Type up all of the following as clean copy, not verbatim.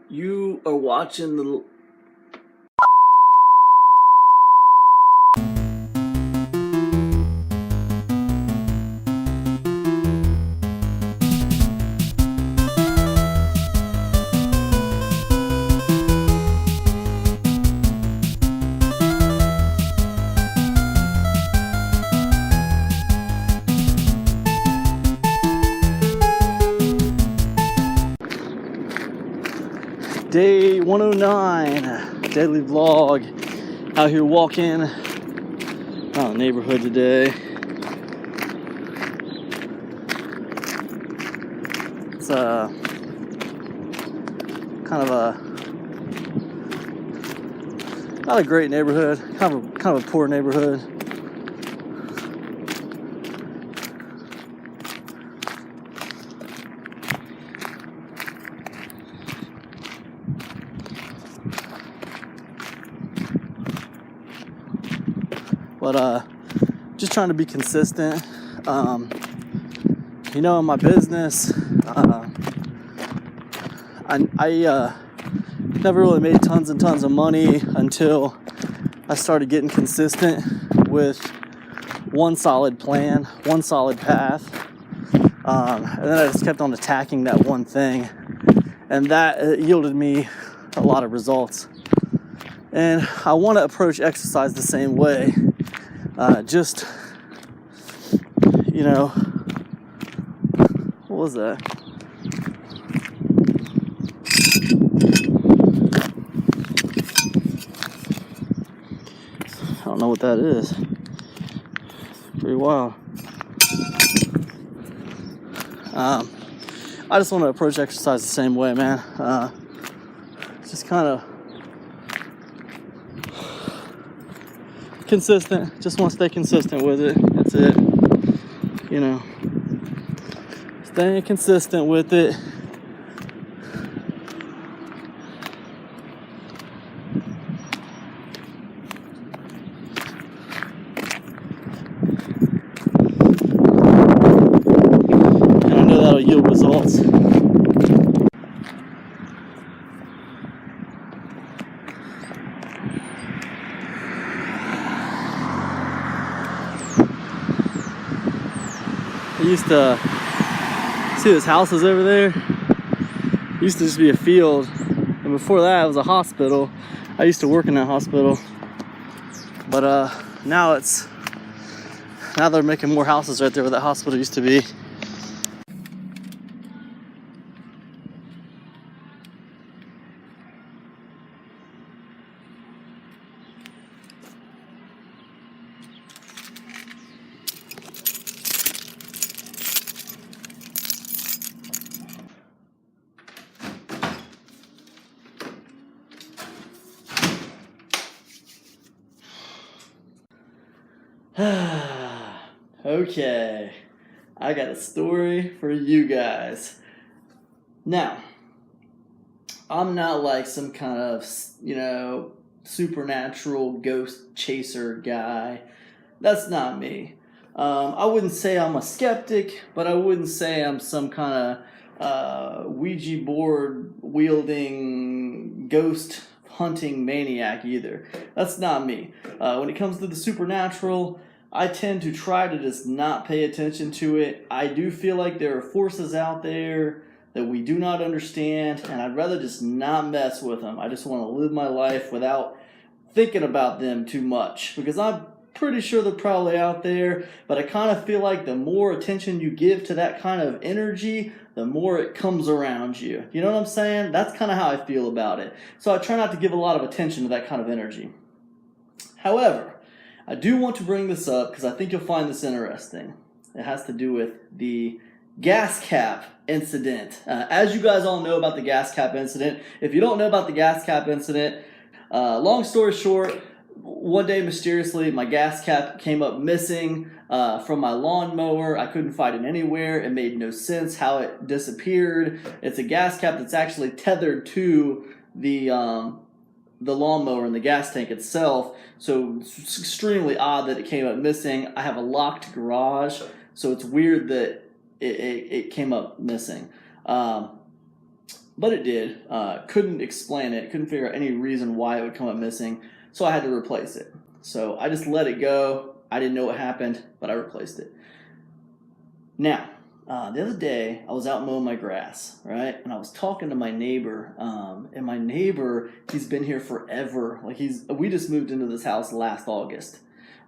You are watching the Day 109 daily vlog. Out here walking around the neighborhood today. It's kind of a not a great neighborhood, kind of a poor neighborhood. But just trying to be consistent. In my business, I never really made tons and tons of money until I started getting consistent with one solid plan, one solid path. And then I just kept on attacking that one thing, and that yielded me a lot of results. And I want to approach exercise the same way. What was that? I don't know what that is. Pretty wild. I just want to approach exercise the same way, man. Just kind of consistent. Just want to stay consistent with it. That's it. Staying consistent with it. And I know that'll yield results. I used to see those houses over there. It used to just be a field, and before that it was a hospital. I used to work in that hospital, but now they're making more houses right there where that hospital used to be. Okay, I got a story for you guys. Now, I'm not like some kind of, supernatural ghost chaser guy. That's not me. I wouldn't say I'm a skeptic, but I wouldn't say I'm some kind of Ouija board wielding ghost hunting maniac either. That's not me. When it comes to the supernatural, I tend to try to just not pay attention to it. I do feel like there are forces out there that we do not understand, and I'd rather just not mess with them. I just want to live my life without thinking about them too much, because I'm pretty sure they're probably out there, but I kind of feel like the more attention you give to that kind of energy, the more it comes around you. You know what I'm saying? That's kind of how I feel about it. So I try not to give a lot of attention to that kind of energy. However, I do want to bring this up because I think you'll find this interesting. It has to do with the gas cap incident. As you guys all know about the gas cap incident, if you don't know about the gas cap incident, long story short, one day mysteriously my gas cap came up missing from my lawnmower. I couldn't find it anywhere. It made no sense how it disappeared. It's a gas cap that's actually tethered to the lawnmower and the gas tank itself, so it's extremely odd that it came up missing. I have a locked garage, so it's weird that it came up missing. but it did. Couldn't explain it. Couldn't figure out any reason why it would come up missing. So I had to replace it. So I just let it go. I didn't know what happened, but I replaced it. Now, the other day, I was out mowing my grass, right? And I was talking to my neighbor. And my neighbor, he's been here forever. Like we just moved into this house last August.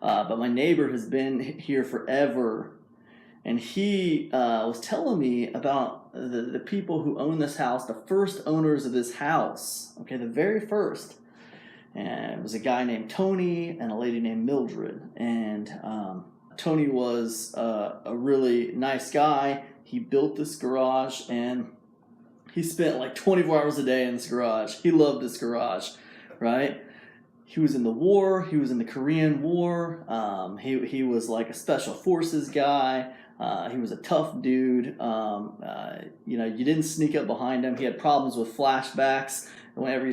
But my neighbor has been here forever. And he was telling me about the people who own this house, the first owners of this house. Okay, the very first. And it was a guy named Tony and a lady named Mildred. And Tony was a really nice guy. He built this garage, and he spent like 24 hours a day in this garage. He loved this garage, right? He was in the war. He was in the Korean War. He was like a special forces guy. He was a tough dude. You didn't sneak up behind him. He had problems with flashbacks. Whenever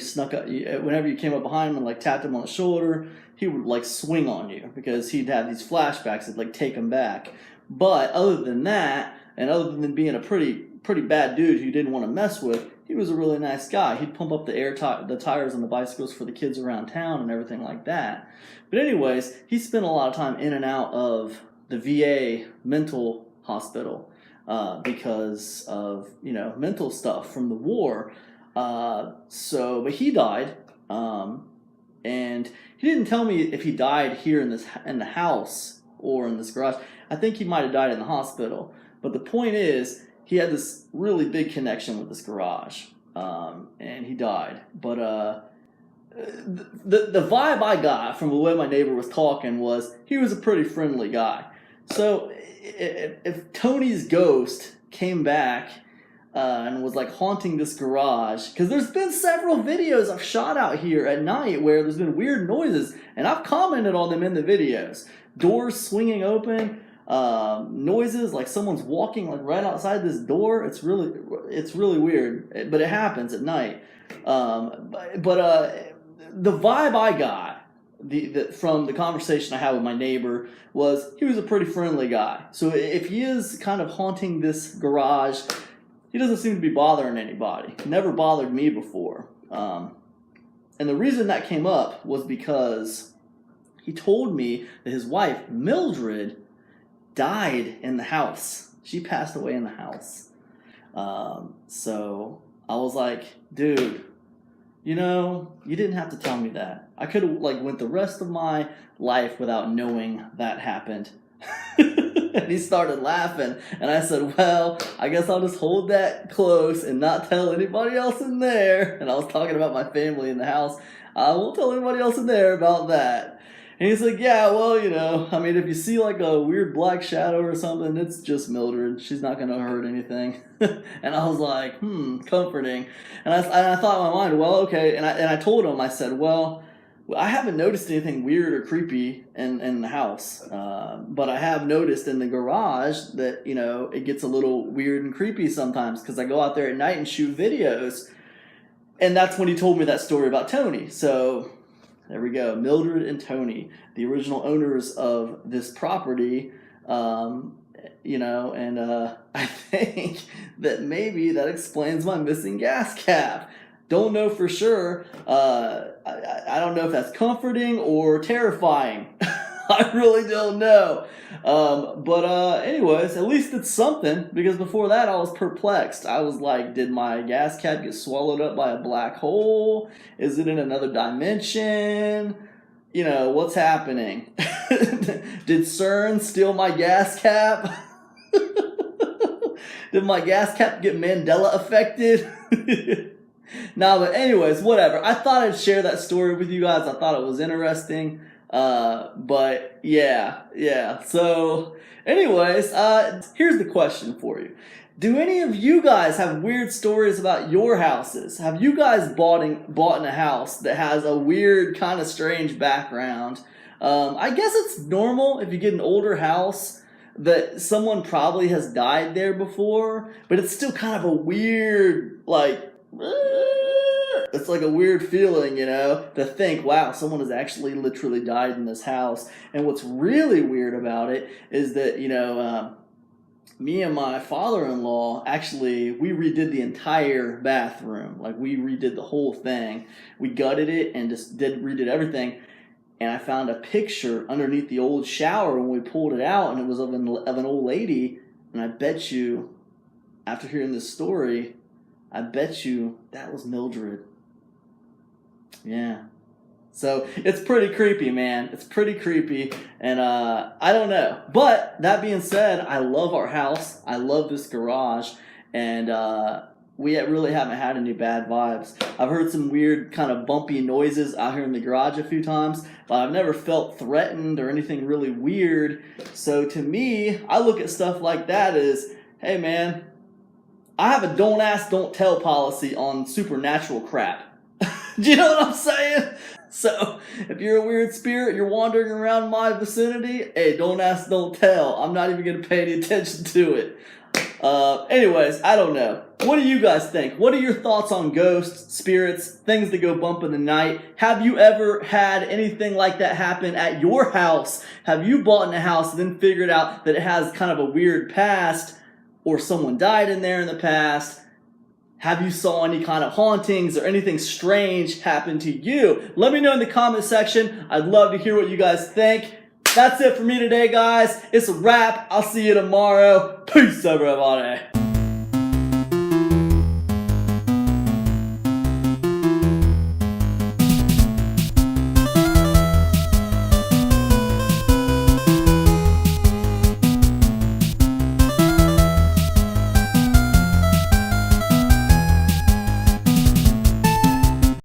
you came up behind him and like tapped him on the shoulder, he would like swing on you because he'd have these flashbacks that like take him back. But other than that, and other than being a pretty bad dude who you didn't want to mess with, he was a really nice guy. He'd pump up the tires on the bicycles for the kids around town and everything like that. But anyways, he spent a lot of time in and out of the VA mental hospital because of mental stuff from the war. But he died, and he didn't tell me if he died here in the house or in this garage. I think he might have died in the hospital. But the point is, he had this really big connection with this garage, and he died. But the vibe I got from the way my neighbor was talking was he was a pretty friendly guy. So if Tony's ghost came back and was like haunting this garage, because there's been several videos I've shot out here at night where there's been weird noises, and I've commented on them in the videos. Doors swinging open, noises like someone's walking like right outside this door. It's really weird, but it happens at night. But the vibe I got from the conversation I had with my neighbor was he was a pretty friendly guy. So if he is kind of haunting this garage, he doesn't seem to be bothering anybody. Never bothered me before. And the reason that came up was because he told me that his wife, Mildred, died in the house. She passed away in the house. So I was like, dude, you didn't have to tell me that. I could have went the rest of my life without knowing that happened. And he started laughing, and I said, well, I guess I'll just hold that close and not tell anybody else in there. And I was talking about my family in the house. I won't tell anybody else in there about that. And he's like, yeah, well, if you see like a weird black shadow or something, it's just Mildred. She's not going to hurt anything. And I was like, comforting. And I thought in my mind, well, okay. And I told him, I said, well, I haven't noticed anything weird or creepy in the house. But I have noticed in the garage that, it gets a little weird and creepy sometimes because I go out there at night and shoot videos. And that's when he told me that story about Tony. So there we go. Mildred and Tony, the original owners of this property, and I think that maybe that explains my missing gas cap. Don't know for sure. I don't know if that's comforting or terrifying. I really don't know. But anyways, at least it's something, because before that I was perplexed. I was like, did my gas cap get swallowed up by a black hole? Is it in another dimension? What's happening? Did CERN steal my gas cap? Did my gas cap get Mandela affected? Nah, but anyways, whatever. I thought I'd share that story with you guys. I thought it was interesting. But yeah. So anyways, here's the question for you. Do any of you guys have weird stories about your houses? Have you guys bought in a house that has a weird, kind of strange background? I guess it's normal if you get an older house that someone probably has died there before, but it's still kind of a weird, it's like a weird feeling, to think, wow, someone has actually literally died in this house. And what's really weird about it is that, me and my father-in-law, actually, we redid the entire bathroom. Like, we redid the whole thing. We gutted it and just redid everything. And I found a picture underneath the old shower when we pulled it out, and it was of an old lady. And I bet you, after hearing this story, I bet you that was Mildred. Yeah. So it's pretty creepy, man. It's pretty creepy, and I don't know. But that being said, I love our house. I love this garage, and we really haven't had any bad vibes. I've heard some weird kind of bumpy noises out here in the garage a few times, but I've never felt threatened or anything really weird. So to me, I look at stuff like that as, hey man, I have a don't ask, don't tell policy on supernatural crap. Do you know what I'm saying? So, if you're a weird spirit, you're wandering around my vicinity, hey, don't ask, don't tell. I'm not even going to pay any attention to it. Anyways, I don't know. What do you guys think? What are your thoughts on ghosts, spirits, things that go bump in the night? Have you ever had anything like that happen at your house? Have you bought in a house and then figured out that it has kind of a weird past, or someone died in there in the past? Have you saw any kind of hauntings or anything strange happen to you? Let me know in the comment section. I'd love to hear what you guys think. That's it for me today, guys. It's a wrap. I'll see you tomorrow. Peace, everybody.